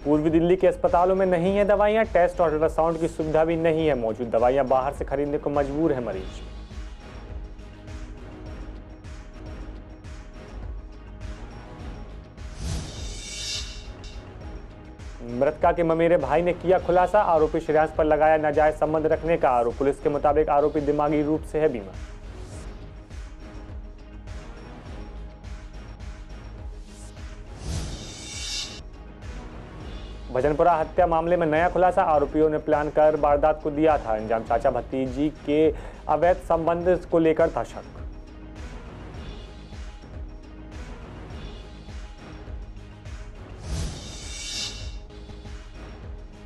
पूर्वी दिल्ली के अस्पतालों में नहीं है दवाइयां, टेस्ट और अल्ट्रासाउंड की सुविधा भी नहीं है मौजूद। दवाइयां बाहर से खरीदने को मजबूर है मरीज। मृतका के ममेरे भाई ने किया खुलासा, आरोपी श्रेयांश पर लगाया नाजायज संबंध रखने का आरोप। पुलिस के मुताबिक आरोपी दिमागी रूप से है बीमार। भजनपुरा हत्या मामले में नया खुलासा, आरोपियों ने प्लान कर वारदात को दिया था अंजाम। चाचा भतीजी के अवैध संबंध को लेकर था शक।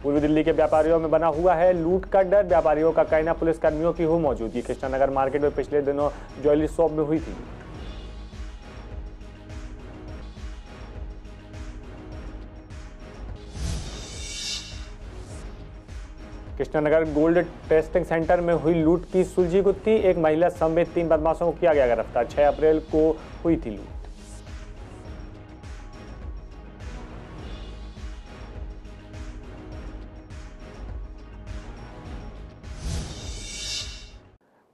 पूर्वी दिल्ली के व्यापारियों में बना हुआ है लूट का डर। व्यापारियों का कहना पुलिसकर्मियों की हो मौजूदगी। कृष्णानगर मार्केट में पिछले दिनों ज्वेलरी शॉप में हुई थी। कृष्णानगर गोल्ड टेस्टिंग सेंटर में हुई लूट की सुलझी गुत्थी। एक महिला समेत 3 बदमाशों को किया गया गिरफ्तार। 6 अप्रैल को हुई थी लूट।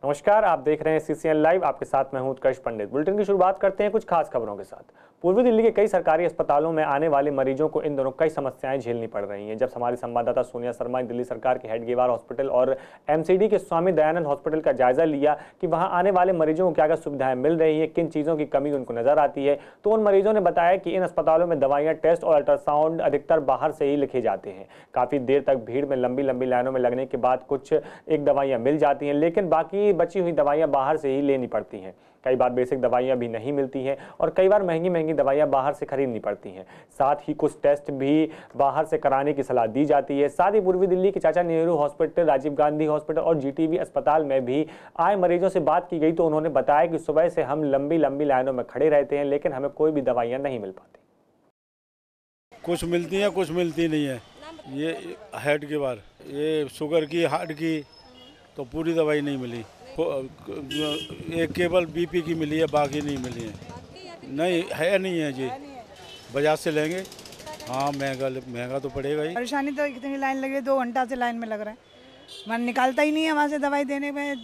नमस्कार, आप देख रहे हैं CCN लाइव। आपके साथ मैं हूं उत्कर्ष पंडित। बुलेटिन की शुरुआत करते हैं कुछ खास खबरों के साथ। पूर्वी दिल्ली के कई सरकारी अस्पतालों में आने वाले मरीजों को इन दिनों कई समस्याएं झेलनी पड़ रही हैं। जब हमारी संवाददाता सोनिया शर्मा ने दिल्ली सरकार के हेडगेवार हॉस्पिटल और MCD के स्वामी दयानंद हॉस्पिटल का जायजा लिया कि वहां आने वाले मरीजों को क्या क्या सुविधाएं मिल रही है, किन चीज़ों की कमी उनको नजर आती है, तो उन मरीजों ने बताया कि इन अस्पतालों में दवाइयाँ, टेस्ट और अल्ट्रासाउंड अधिकतर बाहर से ही लिखे जाते हैं। काफ़ी देर तक भीड़ में लंबी लंबी लाइनों में लगने के बाद कुछ एक दवाइयाँ मिल जाती हैं, लेकिन बाकी बची हुई दवाइयाँ बाहर से ही लेनी पड़ती हैं। कई बार बेसिक दवाइयाँ भी नहीं मिलती हैं और कई बार महंगी महंगी दवाइयाँ बाहर से खरीदनी पड़ती हैं। साथ ही कुछ टेस्ट भी बाहर से कराने की सलाह दी जाती है। साथ ही पूर्वी दिल्ली के चाचा नेहरू हॉस्पिटल, राजीव गांधी हॉस्पिटल और GTV अस्पताल में भी आए मरीजों से बात की गई तो उन्होंने बताया कि सुबह से हम लंबी लंबी लाइनों में खड़े रहते हैं, लेकिन हमें कोई भी दवाइयाँ नहीं मिल पाती। कुछ मिलती है, कुछ मिलती नहीं है। ये हेड के बार, ये शुगर की, हार्ट की, तो पूरी दवाई नहीं मिली। एक केवल BP की मिली है, बाकी नहीं मिली है। नहीं है जी, बाजार से लेंगे। हाँ, महंगा तो पड़ेगा ही। परेशानी तो इतनी लाइन लगी, 2 घंटा से लाइन में लग रहा है। मन निकालता ही नहीं है वहाँ से दवाई देने में।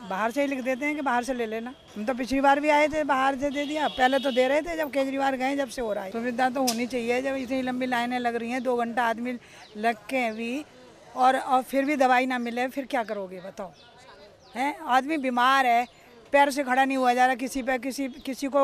बाहर से ही लिख देते हैं कि बाहर से ले लेना। हम तो पिछली बार भी आए थे, बाहर से दे दिया। पहले तो दे रहे थे, जब केजरीवाल गए जब से हो रहा है। सुविधा तो होनी चाहिए। जब इतनी लंबी लाइनें लग रही हैं, 2 घंटा आदमी लग के भी और फिर भी दवाई ना मिले, फिर क्या करोगे बताओ? हैं, आदमी बीमार है, पैर से खड़ा नहीं हुआ जा रहा, किसी को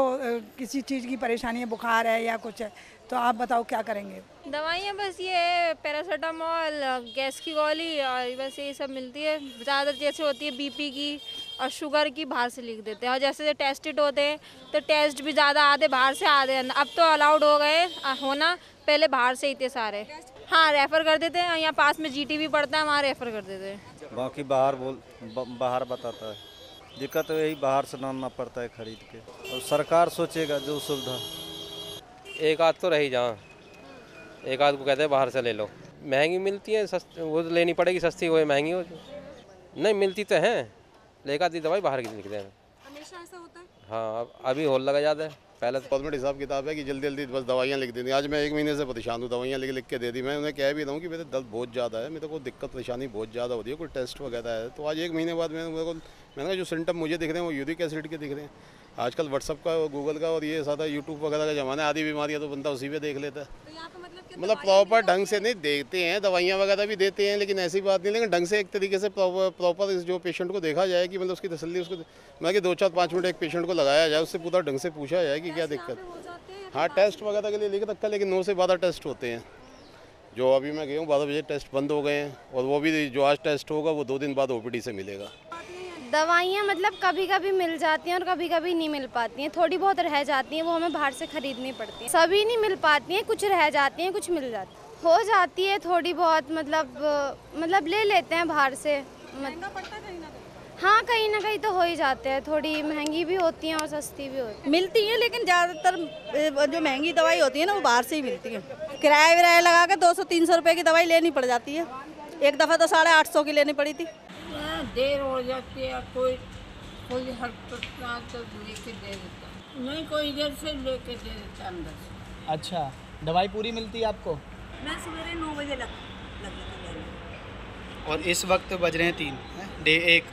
किसी चीज़ की परेशानी है, बुखार है या कुछ है, तो आप बताओ क्या करेंगे? दवाइयाँ बस ये पैरासीटामोल, गैस की गोली और बस यही सब मिलती है। ज़्यादा जैसे होती है BP की और शुगर की बाहर से लिख देते हैं। और जैसे टेस्टेड होते हैं तो टेस्ट भी ज़्यादा आधे बाहर से आधे अंदर। अब तो अलाउड हो गए होना, पहले बाहर से ही थे सारे। हाँ, रेफ़र कर देते हैं। यहाँ पास में GTV पड़ता है, वहाँ रेफ़र कर देते हैं। बाकी बाहर बताता है। दिक्कत तो यही, बाहर से लाना पड़ता है खरीद के। और सरकार सोचेगा जो सुविधा। एक आध तो रही, जहाँ एक आध को कहते हैं बाहर से ले लो। महंगी मिलती है, सस्ती वो तो लेनी पड़ेगी, सस्ती हो महंगी हो। नहीं मिलती तो हैं, लेकर आती दवाई बाहर की लिखते हैं। हमेशा ऐसा होता है? हाँ, अभी होल लगा जाता है। पहले तो गवर्नमेंट हिसाब किताब है कि जल्दी जल्दी बस दवाइयाँ लिख देती। आज मैं 1 महीने से परेशान हूँ, दवाइयाँ लिख के दे दी। मैं उन्हें कह भी रहा हूँ कि मेरे दर्द बहुत ज़्यादा है, मेरे को दिक्कत परेशानी बहुत ज़्यादा होती है, कोई टेस्ट वगैरह है। तो आज 1 महीने बाद मैंने कहा जो सिम्टम मुझे दिख रहे हैं वो यूरिक एसिड के दिख रहे हैं। आजकल व्हाट्सअप का, गूगल का और ये सारा यूट्यूब वगैरह का ज़माना है। आधी बीमारियाँ तो बंदा उसी पे देख लेता है। मतलब प्रॉपर ढंग से नहीं देते हैं, दवाइयाँ वगैरह भी देते हैं, लेकिन ऐसी बात नहीं। लेकिन ढंग से एक तरीके से प्रॉपर जो पेशेंट को देखा जाए कि मतलब उसकी तसल्ली, उसको मतलब कि 2-4-5 मिनट एक पेशेंट को लगाया जाए, उससे पूरा ढंग से पूछा जाए कि क्या दिक्कत। हाँ, टेस्ट वगैरह के लिए लिख रखा, लेकिन 9 से 12 टेस्ट होते हैं। जो अभी मैं गया हूँ 12 बजे टेस्ट बंद हो गए हैं, और वो भी जो आज टेस्ट होगा वो 2 दिन बाद OPD से मिलेगा। दवाइयाँ मतलब कभी कभी मिल जाती हैं और कभी कभी नहीं मिल पाती हैं। थोड़ी बहुत रह जाती हैं, वो हमें बाहर से खरीदनी पड़ती हैं। सभी नहीं मिल पाती हैं, कुछ रह जाती हैं, कुछ मिल जाती हैं। हो जाती है थोड़ी बहुत, मतलब ले लेते हैं बाहर से। महंगा पड़ता है कहीं ना कहीं? हाँ, कहीं ना कहीं तो हो ही जाते हैं। थोड़ी महंगी भी होती हैं और सस्ती भी होती हैं। मिलती हैं, लेकिन ज़्यादातर जो महंगी दवाई होती है ना वो बाहर से ही मिलती है। किराया विराया लगा के 200-300 रुपये की दवाई लेनी पड़ जाती है। एक दफ़ा तो 850 की लेनी पड़ी थी। देर हो जाती है, कोई हड़पड़ता तो लेके दे देता, नहीं कोई इधर से लेके दे देता अंदर से। अच्छा, दवाई पूरी मिलती है आपको? मैं सवेरे 9 बजे लगी थी लेने। और इस वक्त बज रहे हैं 3 डे 1।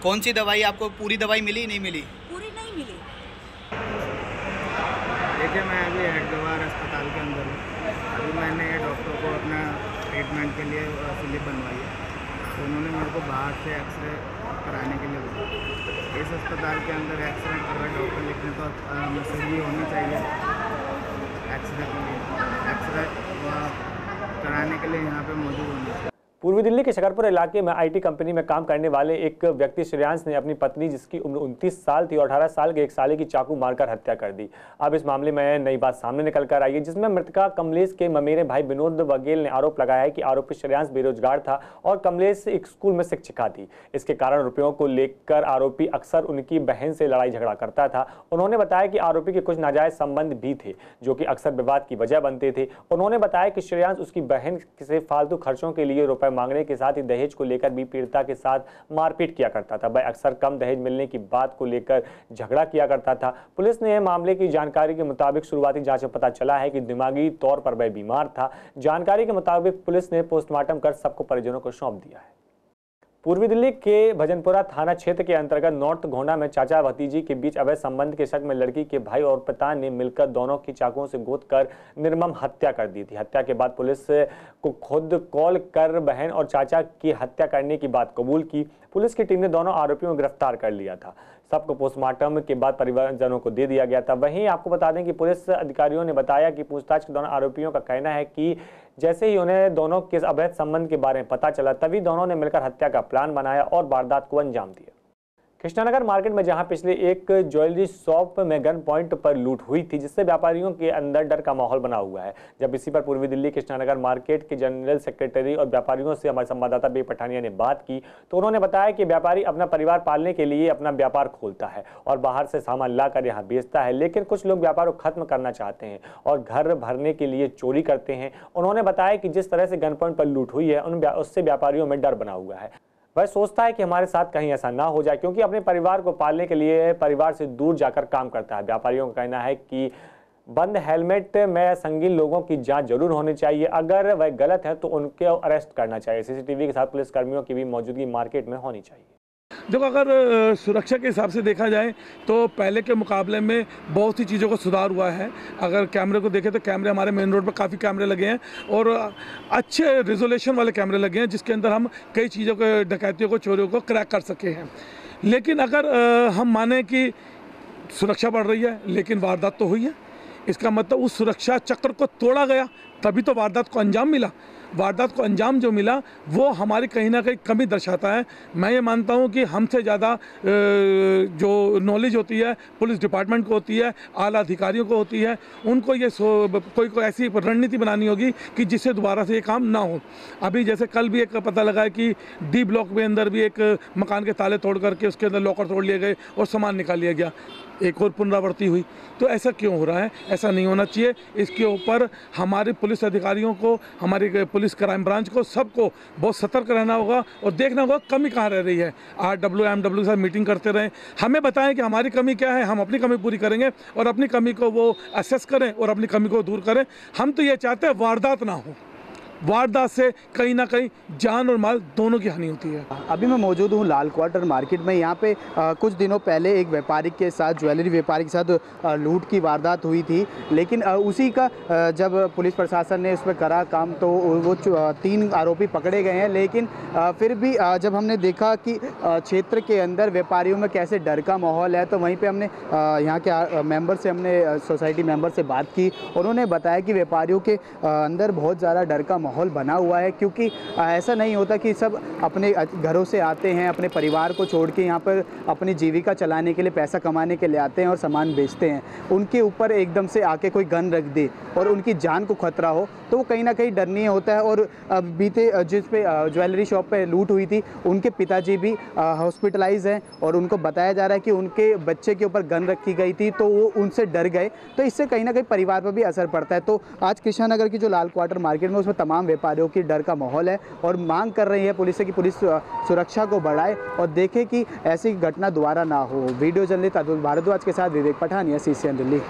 कौन सी दवाई आपको पूरी दवाई मिली नहीं मिली? पूरी नहीं मिली। देखिए मैं अभी हेडगवार अस्पताल के अंदर हूँ। अभी मैंने डॉक्टर को अपना ट्रीटमेंट के लिए स्लिप बनवाई है, तो उन्होंने मेरे को बाहर से एक्सरे कराने के लिए बोला। इस अस्पताल के अंदर एक्सरे अगर डॉक्टर लिखने तो मशीन भी होनी चाहिए एक्सरे के लिए। एक्सरे कराने के लिए यहाँ पे मौजूद होनी चाहिए। पूर्वी दिल्ली के शकरपुर इलाके में आईटी कंपनी में काम करने वाले एक व्यक्ति श्रेयांश ने अपनी पत्नी, जिसकी उम्र 29 साल थी, और 18 साल के एक साले की चाकू मारकर हत्या कर दी। अब इस मामले में नई बात सामने निकल कर आई है, जिसमें मृतका कमलेश के ममेरे भाई विनोद बघेल ने आरोप लगाया है कि आरोपी श्रेयांश बेरोजगार था और कमलेश एक स्कूल में शिक्षिका थी। इसके कारण रुपयों को लेकर आरोपी अक्सर उनकी बहन से लड़ाई झगड़ा करता था। उन्होंने बताया कि आरोपी के कुछ नाजायज संबंध भी थे, जो कि अक्सर विवाद की वजह बनते थे। उन्होंने बताया कि श्रेयांश उसकी बहन से फालतू खर्चों के लिए रुपए मांगने के साथ ही दहेज को लेकर भी पीड़िता के साथ मारपीट किया करता था। वह अक्सर कम दहेज मिलने की बात को लेकर झगड़ा किया करता था। पुलिस ने मामले की जानकारी के मुताबिक शुरुआती जांच में पता चला है कि दिमागी तौर पर वह बीमार था। जानकारी के मुताबिक पुलिस ने पोस्टमार्टम कर सबको परिजनों को सौंप दिया है। पूर्वी दिल्ली के भजनपुरा थाना क्षेत्र के अंतर्गत नॉर्थ घोंडा में चाचा भतीजी के बीच अवैध संबंध के शक में लड़की के भाई और पिता ने मिलकर दोनों की चाकुओं से गोदकर निर्मम हत्या कर दी थी। हत्या के बाद पुलिस को खुद कॉल कर बहन और चाचा की हत्या करने की बात कबूल की। पुलिस की टीम ने दोनों आरोपियों को गिरफ्तार कर लिया था। सबको पोस्टमार्टम के बाद परिवारजनों को दे दिया गया था। वहीं आपको बता दें कि पुलिस अधिकारियों ने बताया कि पूछताछ के दौरान आरोपियों का कहना है कि जैसे ही उन्हें दोनों के अवैध संबंध के बारे में पता चला, तभी दोनों ने मिलकर हत्या का प्लान बनाया और वारदात को अंजाम दिया। कृष्णानगर मार्केट में जहां पिछले एक ज्वेलरी शॉप में गन पॉइंट पर लूट हुई थी, जिससे व्यापारियों के अंदर डर का माहौल बना हुआ है। जब इसी पर पूर्वी दिल्ली कृष्णानगर मार्केट के जनरल सेक्रेटरी और व्यापारियों से हमारे संवाददाता बे पठानिया ने बात की, तो उन्होंने बताया कि व्यापारी अपना परिवार पालने के लिए अपना व्यापार खोलता है और बाहर से सामान लाकर यहाँ बेचता है, लेकिन कुछ लोग व्यापार को खत्म करना चाहते हैं और घर भरने के लिए चोरी करते हैं। उन्होंने बताया कि जिस तरह से गन पॉइंट पर लूट हुई है, उससे व्यापारियों में डर बना हुआ है। वह सोचता है कि हमारे साथ कहीं ऐसा ना हो जाए, क्योंकि अपने परिवार को पालने के लिए परिवार से दूर जाकर काम करता है। व्यापारियों का कहना है कि बंद हेलमेट में संगीन लोगों की जांच जरूर होनी चाहिए। अगर वह गलत है तो उनको अरेस्ट करना चाहिए। सीसीटीवी के साथ पुलिसकर्मियों की भी मौजूदगी मार्केट में होनी चाहिए। देखो, अगर सुरक्षा के हिसाब से देखा जाए तो पहले के मुकाबले में बहुत सी चीज़ों का सुधार हुआ है। अगर कैमरे को देखें तो कैमरे हमारे मेन रोड पर काफ़ी कैमरे लगे हैं और अच्छे रिजोल्यूशन वाले कैमरे लगे हैं, जिसके अंदर हम कई चीज़ों को, डकैतियों को, चोरियों को क्रैक कर सके हैं। लेकिन अगर हम माने कि सुरक्षा बढ़ रही है लेकिन वारदात तो हुई है, इसका मतलब उस सुरक्षा चक्र को तोड़ा गया, तभी तो वारदात को अंजाम मिला। वारदात को अंजाम जो मिला वो हमारी कहीं ना कहीं कमी दर्शाता है। मैं ये मानता हूँ कि हमसे ज़्यादा जो नॉलेज होती है पुलिस डिपार्टमेंट को होती है, आला अधिकारियों को होती है। उनको ये कोई ऐसी रणनीति बनानी होगी कि जिससे दोबारा से ये काम ना हो। अभी जैसे कल भी एक पता लगा है कि डी ब्लॉक में अंदर भी एक मकान के ताले तोड़ करके उसके अंदर लॉकर तोड़ लिए गए और सामान निकाल लिया गया। एक और पुनरावृत्ति हुई। तो ऐसा क्यों हो रहा है? ऐसा नहीं होना चाहिए। इसके ऊपर हमारे पुलिस अधिकारियों को, हमारी पुलिस क्राइम ब्रांच को, सबको बहुत सतर्क रहना होगा और देखना होगा कमी कहाँ रह रही है। RW MW के साथ मीटिंग करते रहें, हमें बताएं कि हमारी कमी क्या है, हम अपनी कमी पूरी करेंगे और अपनी कमी को वो असेस करें और अपनी कमी को दूर करें। हम तो ये चाहते हैं वारदात ना हो। वारदात से कहीं ना कहीं जान और माल दोनों की हानि होती है। अभी मैं मौजूद हूँ लाल क्वार्टर मार्केट में। यहाँ पे कुछ दिनों पहले एक व्यापारी के साथ, ज्वेलरी व्यापारी के साथ लूट की वारदात हुई थी, लेकिन उसी का जब पुलिस प्रशासन ने उस पर करा काम तो वो 3 आरोपी पकड़े गए हैं। लेकिन फिर भी जब हमने देखा कि क्षेत्र के अंदर व्यापारियों में कैसे डर का माहौल है, तो वहीं पर हमने यहाँ के मेम्बर से, हमने सोसाइटी मेम्बर से बात की। उन्होंने बताया कि व्यापारियों के अंदर बहुत ज़्यादा डर का माहौल बना हुआ है, क्योंकि ऐसा नहीं होता कि सब अपने घरों से आते हैं, अपने परिवार को छोड़ के यहाँ पर अपनी जीविका चलाने के लिए, पैसा कमाने के लिए आते हैं और सामान बेचते हैं। उनके ऊपर एकदम से आके कोई गन रख दे और उनकी जान को खतरा हो तो वो कहीं ना कहीं डरनीय होता है। और बीते जिस पे ज्वेलरी शॉप पे लूट हुई थी, उनके पिताजी भी हॉस्पिटलाइज हैं और उनको बताया जा रहा है कि उनके बच्चे के ऊपर गन रखी गई थी, तो वो उनसे डर गए। तो इससे कहीं ना कहीं परिवार पर भी असर पड़ता है। तो आज कृष्णानगर की जो लाल क्वार्टर मार्केट में, उसमें तमाम व्यापारियों की डर का माहौल है और मांग कर रही है पुलिस से कि पुलिस सुरक्षा को बढ़ाए और देखे कि ऐसी घटना दोबारा ना हो। वीडियो जर्नलिस्ट अतुल भारद्वाज के साथ विवेक पठानिया, CCN दिल्ली।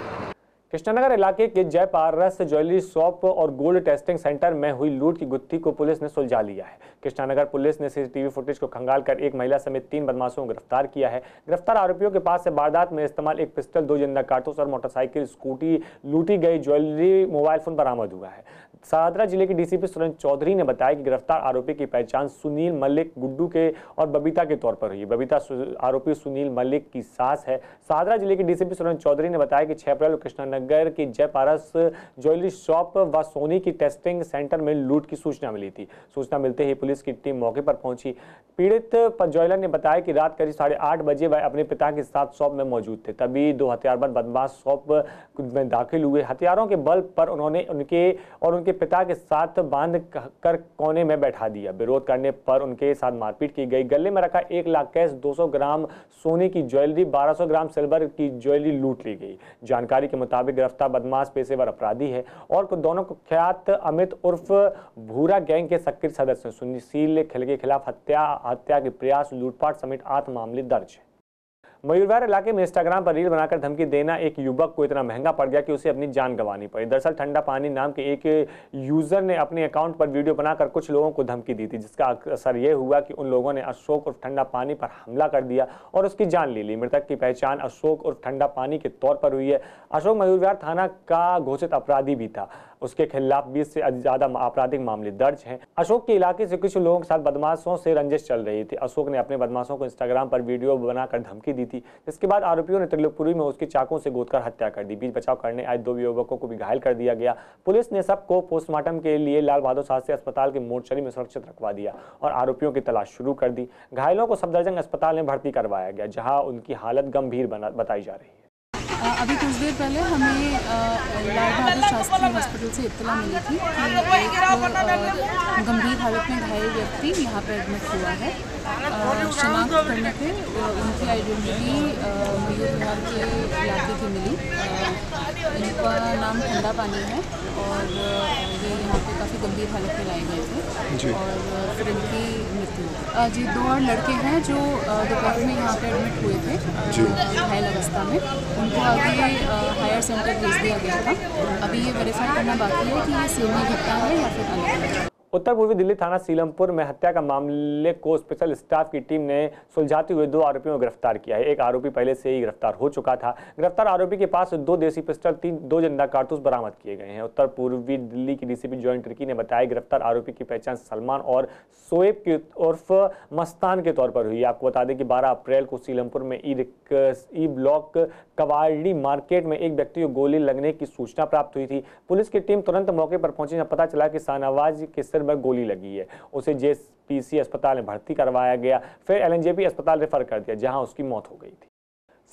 कृष्णानगर इलाके के जय पारस ज्वेलरी शॉप और गोल्ड टेस्टिंग सेंटर में हुई लूट की गुत्थी को पुलिस ने सुलझा लिया है। कृष्णानगर पुलिस ने सीसीटीवी फुटेज को खंगालकर एक महिला समेत 3 बदमाशों को गिरफ्तार किया है। गिरफ्तार आरोपियों के पास से वारदात में इस्तेमाल एक पिस्टल, 2 जिंदा कारतूस और मोटरसाइकिल, स्कूटी, लूटी गई ज्वेलरी, मोबाइल फोन बरामद हुआ है। सादरा जिले के डीसीपी सुरेंद्र चौधरी ने बताया कि गिरफ्तार आरोपी की पहचान सुनील मलिक, गुड्डू के और बबीता के तौर पर हुई। बबीता आरोपी सुनील मलिक की सास है। सादरा जिले के डीसीपी सुरेंद्र चौधरी ने बताया कि 6 अप्रैल को कृष्णानगर के जय पारस ज्वेलरी शॉप व सोनी की टेस्टिंग सेंटर में लूट की सूचना मिली थी। सूचना मिलते ही पुलिस की टीम मौके पर पहुंची। पीड़ित ज्वेलर ने बताया कि रात करीब 8:30 बजे वह अपने पिता के साथ शॉप में मौजूद थे, तभी 2 हथियारबंद बदमाश शॉप में दाखिल हुए। हथियारों के बल पर उन्होंने उनके पिता के साथ बांध कर कोने में बैठा दिया। विरोध करने पर उनके साथ मारपीट की गई। गले में रखा 1 लाख कैश, 200 ग्राम सोने की ज्वेलरी, 1200 ग्राम सिल्वर की ज्वेलरी लूट ली गई। जानकारी के मुताबिक गिरफ्तार बदमाश पेशेवर अपराधी है और दोनों कुख्यात अमित उर्फ भूरा गैंग के सक्रिय सदस्य। सुनील खिल के खिलाफ हत्या के प्रयास, लूटपाट समेत 8 मामले दर्ज है। मयूरविहार इलाके में इंस्टाग्राम पर रील बनाकर धमकी देना एक युवक को इतना महंगा पड़ गया कि उसे अपनी जान गंवानी पड़ी। दरअसल ठंडा पानी नाम के एक यूजर ने अपने अकाउंट पर वीडियो बनाकर कुछ लोगों को धमकी दी थी, जिसका असर यह हुआ कि उन लोगों ने अशोक उर्फ ठंडा पानी पर हमला कर दिया और उसकी जान ले ली। मृतक की पहचान अशोक उर्फ ठंडा पानी के तौर पर हुई है। अशोक मयूरविहार थाना का घोषित अपराधी भी था। उसके खिलाफ 20 से ज्यादा आपराधिक मामले दर्ज हैं। अशोक के इलाके से कुछ लोगों के साथ बदमाशों से रंजिश चल रही थी। अशोक ने अपने बदमाशों को इंस्टाग्राम पर वीडियो बनाकर धमकी दी थी, जिसके बाद आरोपियों ने त्रिलोकपुरी में उसकी चाकू से गोदकर हत्या कर दी। बीच बचाव करने आए 2 युवकों को भी घायल कर दिया गया। पुलिस ने सबको पोस्टमार्टम के लिए लाल बहादुर शास्त्री अस्पताल के मोर्चरी में सुरक्षित रखवा दिया और आरोपियों की तलाश शुरू कर दी। घायलों को सफदरजंग अस्पताल में भर्ती करवाया गया, जहां उनकी हालत गंभीर बताई जा रही है। अभी कुछ देर पहले हमें लाल बहादुर शास्त्री हॉस्पिटल से इत्तला मिली थी कि एक गंभीर हालत में घायल व्यक्ति यहाँ पर एडमिट हुआ है। शनाख्त करने पे उनकी आइडेंटिटी मयूरविहार के इलाके की मिली। इनका नाम ठंडा पानी है और ये यहाँ पे काफ़ी गंभीर हालत में लाए गए थे और फिर इनकी मृत्यु हुई। जी 2 और लड़के हैं जो दोपहर में यहाँ पे एडमिट हुए थे घायल अवस्था में। उनको आगे हायर सेंटर भेज दिया गया था। अभी ये वेरीफाई करना बाकी है कि ये सेम ही घटना है या फिर अलग। उत्तर पूर्वी दिल्ली थाना सीलमपुर में हत्या का मामले को स्पेशल स्टाफ की टीम ने सुलझाते हुए 2 आरोपियों को गिरफ्तार किया है। एक आरोपी पहले से ही गिरफ्तार हो चुका था। गिरफ्तार आरोपी के पास 2 देसी पिस्टल, 2 जिंदा कारतूस बरामद किए गए हैं। उत्तर पूर्वी दिल्ली की डीसीपी जॉइंट ट्रिकी ने बताया गिरफ्तार आरोपी की पहचान सलमान और शोएब के उर्फ मस्तान के तौर पर हुई। आपको बता दें कि 12 अप्रैल को सीलमपुर में ई ब्लॉक कवाड़ी मार्केट में एक व्यक्ति को गोली लगने की सूचना प्राप्त हुई थी। पुलिस की टीम तुरंत मौके पर पहुंची जब पता चला कि शाहनवाज के सिर में गोली लगी है। उसे जेएसपीसी अस्पताल में भर्ती करवाया गया, फिर एलएनजेपी अस्पताल रेफर कर दिया, जहां उसकी मौत हो गई थी।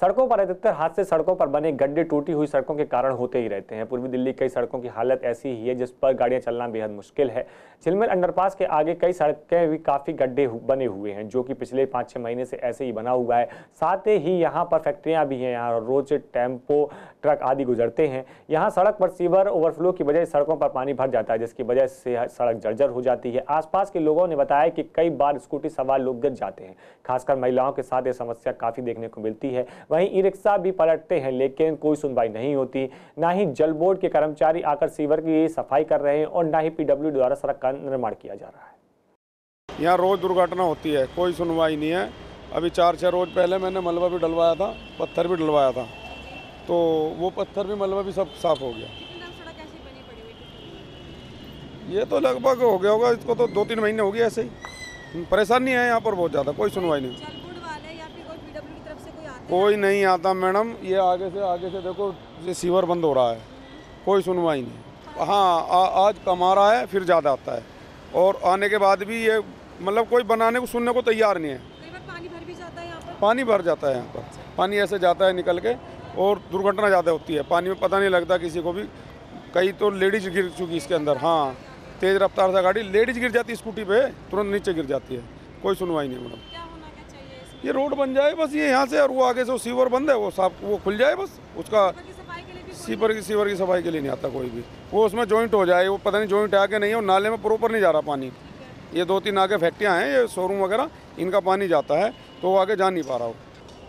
सड़कों पर अधिकतर हादसे सड़कों पर बने गड्ढे, टूटी हुई सड़कों के कारण होते ही रहते हैं। पूर्वी दिल्ली कई सड़कों की हालत ऐसी ही है जिस पर गाड़ियां चलना बेहद मुश्किल है। झिलमिल अंडरपास के आगे कई सड़कें भी काफ़ी गड्ढे बने हुए हैं, जो कि पिछले 5-6 महीने से ऐसे ही बना हुआ है। साथ ही यहाँ पर फैक्ट्रियाँ भी हैं, यहाँ रोज टेम्पो, ट्रक आदि गुजरते हैं। यहाँ सड़क पर सीवर ओवरफ्लो की वजह से सड़कों पर पानी भर जाता है, जिसकी वजह से सड़क जर्जर हो जाती है। आसपास के लोगों ने बताया कि कई बार स्कूटी सवार लोग गिर जाते हैं। खासकर महिलाओं के साथ ये समस्या काफ़ी देखने को मिलती है। वहीं ई रिक्शा भी पलटते हैं, लेकिन कोई सुनवाई नहीं होती। ना ही जल बोर्ड के कर्मचारी आकर सीवर की सफाई कर रहे हैं और ना ही पीडब्ल्यू द्वारा सड़क का निर्माण किया जा रहा है। यहाँ रोज दुर्घटना होती है, कोई सुनवाई नहीं है। अभी 4-6 रोज पहले मैंने मलबा भी डलवाया था, पत्थर भी डलवाया था, तो वो पत्थर भी मलबा भी सब साफ हो गया। ये तो लगभग हो गया होगा, इसको तो 2-3 महीने हो गए ऐसे ही। परेशानी है यहाँ पर बहुत ज़्यादा, कोई सुनवाई नहीं। कोई नहीं आता मैडम। ये आगे से देखो, ये सीवर बंद हो रहा है, कोई सुनवाई नहीं। हाँ, आज कमा रहा है, फिर ज़्यादा आता है और आने के बाद भी ये मतलब कोई बनाने को सुनने को तैयार नहीं है। पानी भर भी जाता है यहाँ पर। पानी भर जाता है यहाँ पर, पानी ऐसे जाता है निकल के और दुर्घटना ज़्यादा होती है। पानी में पता नहीं लगता किसी को भी। कई तो लेडीज गिर चुकी इसके अंदर। हाँ, तेज़ रफ्तार से गाड़ी लेडीज गिर जाती है स्कूटी पे, तुरंत नीचे गिर जाती है। कोई सुनवाई नहीं मैडम। ये रोड बन जाए बस, ये यहाँ से और वो आगे से सीवर बंद है, वो साफ वो खुल जाए बस। उसका सीवर की सफाई के लिए नहीं आता कोई भी। वो उसमें जॉइंट हो जाए, वो पता नहीं जॉइंट आके नहीं है और नाले में प्रॉपर नहीं जा रहा पानी। ये 2-3 आगे फैक्ट्रियाँ हैं, ये शोरूम वगैरह, इनका पानी जाता है तो वो आगे जा नहीं पा रहा हो।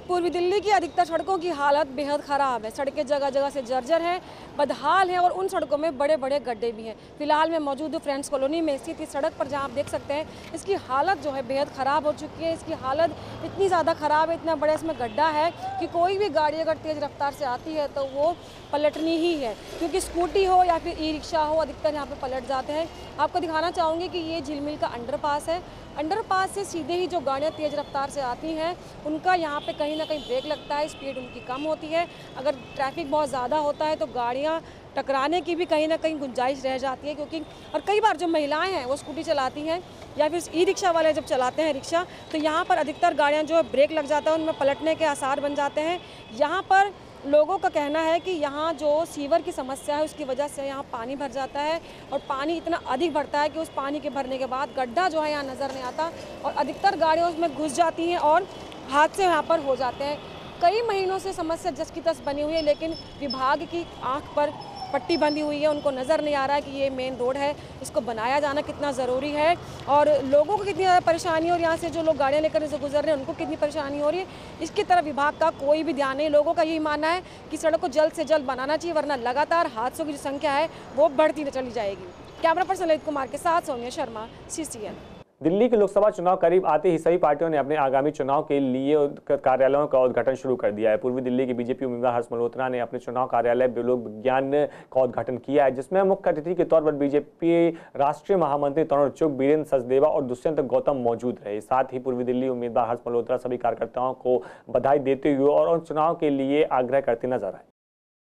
पूर्वी दिल्ली की अधिकतर सड़कों की हालत बेहद ख़राब है। सड़कें जगह जगह से जर्जर हैं, बदहाल हैं और उन सड़कों में बड़े बड़े गड्ढे भी हैं। फिलहाल मैं मौजूद हूँ फ्रेंड्स कॉलोनी में स्थित इस सड़क पर, जहाँ आप देख सकते हैं इसकी हालत जो है बेहद ख़राब हो चुकी है। इसकी हालत इतनी ज़्यादा ख़राब है, इतना बड़ा इसमें गड्ढा है कि कोई भी गाड़ी अगर तेज़ रफ्तार से आती है तो वो पलटनी ही है, क्योंकि स्कूटी हो या फिर ई रिक्शा हो अधिकतर यहाँ पे पलट जाते हैं। आपको दिखाना चाहूँगी कि ये झिलमिल का अंडरपास है। अंडरपास से सीधे ही जो गाड़ियाँ तेज़ रफ्तार से आती हैं उनका यहाँ पे कहीं ना कहीं ब्रेक लगता है, स्पीड उनकी कम होती है। अगर ट्रैफिक बहुत ज़्यादा होता है तो गाड़ियाँ टकराने की भी कहीं ना कहीं गुंजाइश रह जाती है, क्योंकि और कई बार जो महिलाएं हैं वो स्कूटी चलाती हैं या फिर ई रिक्शा वाले जब चलाते हैं रिक्शा, तो यहाँ पर अधिकतर गाड़ियाँ जो है ब्रेक लग जाता है, उनमें पलटने के आसार बन जाते हैं। यहाँ पर लोगों का कहना है कि यहाँ जो सीवर की समस्या है उसकी वजह से यहाँ पानी भर जाता है और पानी इतना अधिक भरता है कि उस पानी के भरने के बाद गड्ढा जो है यहाँ नज़र नहीं आता और अधिकतर गाड़ियाँ उसमें घुस जाती हैं और हादसे यहाँ पर हो जाते हैं। कई महीनों से समस्या जस की तस बनी हुई है, लेकिन विभाग की आंख पर पट्टी बंधी हुई है, उनको नज़र नहीं आ रहा है कि ये मेन रोड है, इसको बनाया जाना कितना ज़रूरी है और लोगों को कितनी ज़्यादा परेशानी और यहाँ से जो लोग गाड़ियाँ लेकर से गुजर रहे हैं उनको कितनी परेशानी हो रही है, इसकी तरफ विभाग का कोई भी ध्यान नहीं। लोगों का यही मानना है कि सड़क को जल्द से जल्द बनाना चाहिए, वरना लगातार हादसों की जो संख्या है वो बढ़ती चली जाएगी। कैमरा पर्सन ललित कुमार के साथ सौम्या शर्मा, CCN। दिल्ली के लोकसभा चुनाव करीब आते ही सभी पार्टियों ने अपने आगामी चुनाव के लिए कार्यालयों का उद्घाटन शुरू कर दिया है। पूर्वी दिल्ली के बीजेपी उम्मीदवार हर्ष मल्होत्रा ने अपने चुनाव कार्यालय लोक विज्ञान का उद्घाटन किया है, जिसमें मुख्य अतिथि के तौर पर बीजेपी राष्ट्रीय महामंत्री तरुण चुग, बीरेंद्र सचदेवा और दुष्यंत गौतम मौजूद रहे। साथ ही पूर्वी दिल्ली उम्मीदवार हर्ष मल्होत्रा सभी कार्यकर्ताओं को बधाई देते हुए और उन चुनाव के लिए आग्रह करते नजर आए।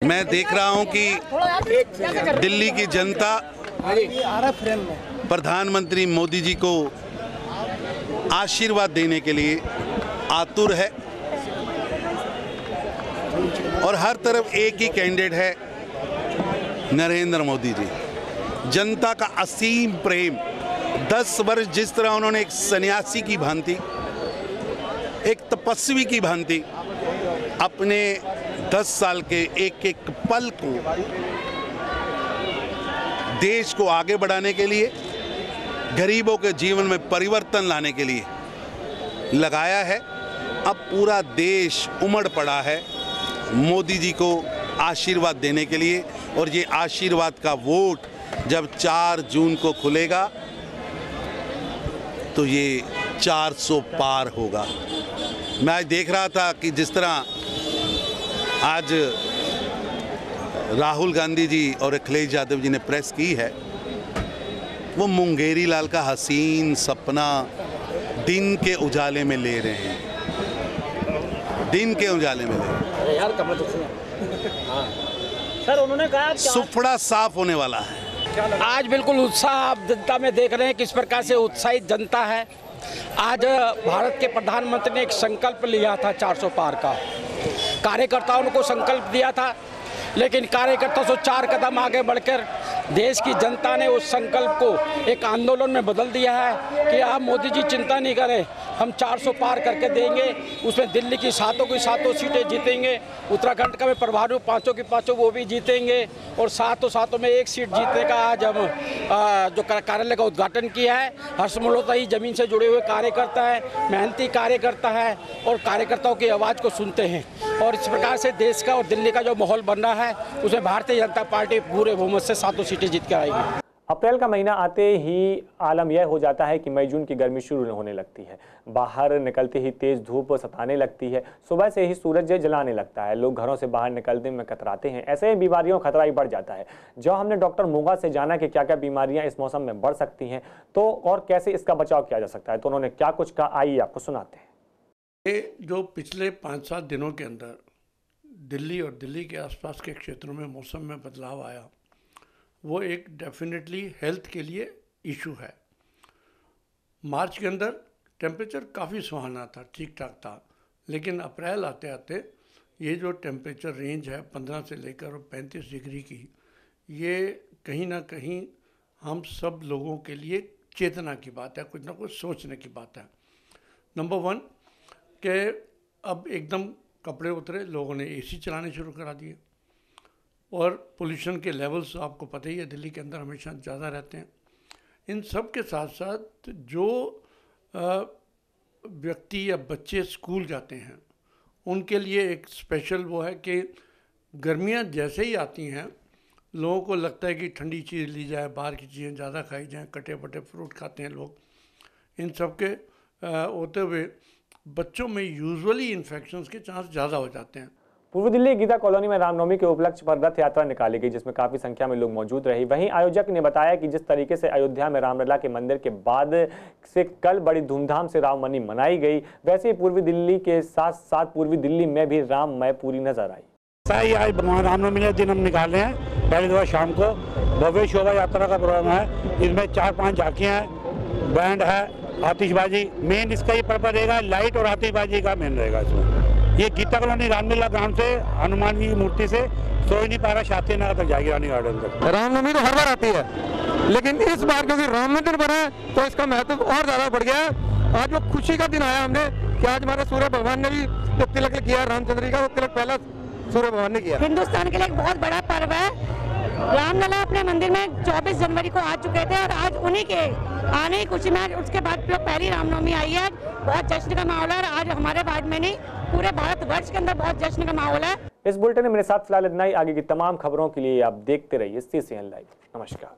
मैं देख रहा हूं कि दिल्ली की जनता प्रधानमंत्री मोदी जी को आशीर्वाद देने के लिए आतुर है और हर तरफ एक ही कैंडिडेट है, नरेंद्र मोदी जी। जनता का असीम प्रेम, 10 वर्ष जिस तरह उन्होंने एक सन्यासी की भांति, एक तपस्वी की भांति अपने 10 साल के एक एक पल को देश को आगे बढ़ाने के लिए, गरीबों के जीवन में परिवर्तन लाने के लिए लगाया है। अब पूरा देश उमड़ पड़ा है मोदी जी को आशीर्वाद देने के लिए और ये आशीर्वाद का वोट जब 4 जून को खुलेगा तो ये 400 पार होगा। मैं आज देख रहा था कि जिस तरह आज राहुल गांधी जी और अखिलेश यादव जी ने प्रेस की है, वो मुंगेरी लाल का हसीन सपना दिन के उजाले में ले रहे हैं, दिन के उजाले में ले रहे हैं। सर उन्होंने कहा सुफड़ा साफ होने वाला है। आज बिल्कुल उत्साह आप जनता में देख रहे हैं, किस प्रकार से उत्साहित जनता है। आज भारत के प्रधानमंत्री ने एक संकल्प लिया था 400 पार का, कार्यकर्ताओं को संकल्प दिया था, लेकिन कार्यकर्ताओं से 4 कदम आगे बढ़कर देश की जनता ने उस संकल्प को एक आंदोलन में बदल दिया है कि आप मोदी जी चिंता नहीं करें, हम 400 पार करके देंगे। उसमें दिल्ली की 7 की 7 सीटें जीतेंगे, उत्तराखंड का में प्रभारी 5 की 5 वो भी जीतेंगे और 7 में 1 सीट जीतने का आज हम जो कार्यालय का उद्घाटन किया है। हर्ष मल्होत्रा ही जमीन से जुड़े हुए कार्यकर्ता है, मेहनती कार्यकर्ता है और कार्यकर्ताओं की आवाज़ को सुनते हैं और इस प्रकार से देश का और दिल्ली का जो माहौल बन रहा है उसमें भारतीय जनता पार्टी पूरे बहुमत से 7 सीटें जीत कर आएगी। अप्रैल का महीना आते ही आलम यह हो जाता है कि मई जून की गर्मी शुरू होने लगती है। बाहर निकलते ही तेज धूप सताने लगती है, सुबह से ही सूरज जलाने लगता है, लोग घरों से बाहर निकलने में कतराते हैं। ऐसे ही बीमारियों का खतरा ही बढ़ जाता है। जब हमने डॉक्टर मोगा से जाना कि क्या क्या बीमारियां इस मौसम में बढ़ सकती हैं तो और कैसे इसका बचाव किया जा सकता है, तो उन्होंने क्या कुछ कहा, आइए आपको सुनाते हैं। ये जो पिछले 5-7 दिनों के अंदर दिल्ली और दिल्ली के आसपास के क्षेत्रों में मौसम में बदलाव आया, वो एक डेफिनेटली हेल्थ के लिए इशू है। मार्च के अंदर टेम्परेचर काफ़ी सुहाना था, ठीक ठाक था, लेकिन अप्रैल आते आते ये जो टेम्परेचर रेंज है 15 से लेकर 35 डिग्री की, ये कहीं ना कहीं हम सब लोगों के लिए चेतना की बात है, कुछ ना कुछ सोचने की बात है। नंबर 1 कि अब एकदम कपड़े उतरे, लोगों ने एसी चलाने शुरू करा दिए और पोल्यूशन के लेवल्स आपको पता ही है दिल्ली के अंदर हमेशा ज़्यादा रहते हैं। इन सब के साथ साथ जो व्यक्ति या बच्चे स्कूल जाते हैं उनके लिए एक स्पेशल वो है कि गर्मियाँ जैसे ही आती हैं लोगों को लगता है कि ठंडी चीज़ ली जाए, बाहर की चीज़ें ज़्यादा खाई जाएँ, कटे पटे फ्रूट खाते हैं लोग। इन सब के होते हुए बच्चों में यूजुअली इन्फेक्शंस के चांस ज़्यादा हो जाते हैं। पूर्व दिल्ली गीता कॉलोनी में रामनवमी के उपलक्ष्य पर रथ यात्रा निकाली गई, जिसमें काफी संख्या में लोग मौजूद रहे। वहीं आयोजक ने बताया कि जिस तरीके से अयोध्या में रामलला के मंदिर के बाद से कल बड़ी धूमधाम से रामनवमी मनाई गई, वैसे ही पूर्वी दिल्ली के साथ साथ पूर्वी दिल्ली में भी राममय पूरी नजर आई। आज भगवान रामनवमी के दिन हम निकाल रहे हैं। पहले दिन शाम को भव्य शोभा यात्रा का प्रोग्राम है। इसमें 4-5 झांकियाँ हैं, बैंड है, आतिशबाजी। मेन इसका ये पर्पज रहेगा, लाइट और आतिशबाजी का मेन रहेगा इसमें। ये गीता कॉलोनी रामलीला ग्राउंड से हनुमान जी की मूर्ति से सोईनी पारा शास्त्री नगर तक जाएगी, रानी गार्डन तक। रामनवमी तो हर बार आती है, लेकिन इस बार क्योंकि राम मंदिर बना है तो इसका महत्व और ज्यादा बढ़ गया है। आज वो खुशी का दिन आया हमने कि आज हमारे सूर्य भगवान ने भी जो तिलक किया रामचंद्र जी का, वो तिलक पहला सूर्य भगवान ने किया। हिंदुस्तान के लिए एक बहुत बड़ा पर्व है। रामलला अपने मंदिर में 24 जनवरी को आ चुके थे और आज उन्हीं के आने की खुशी में आज उसके बाद पहली रामनवमी आई है। बहुत जश्न का माहौल है। आज हमारे बाद में नहीं, पूरे भारतवर्ष के अंदर बहुत जश्न का माहौल है। इस बुलेटिन में मेरे साथ फिलहाल इतना ही। आगे की तमाम खबरों के लिए आप देखते रहिए CCN लाइव। नमस्कार।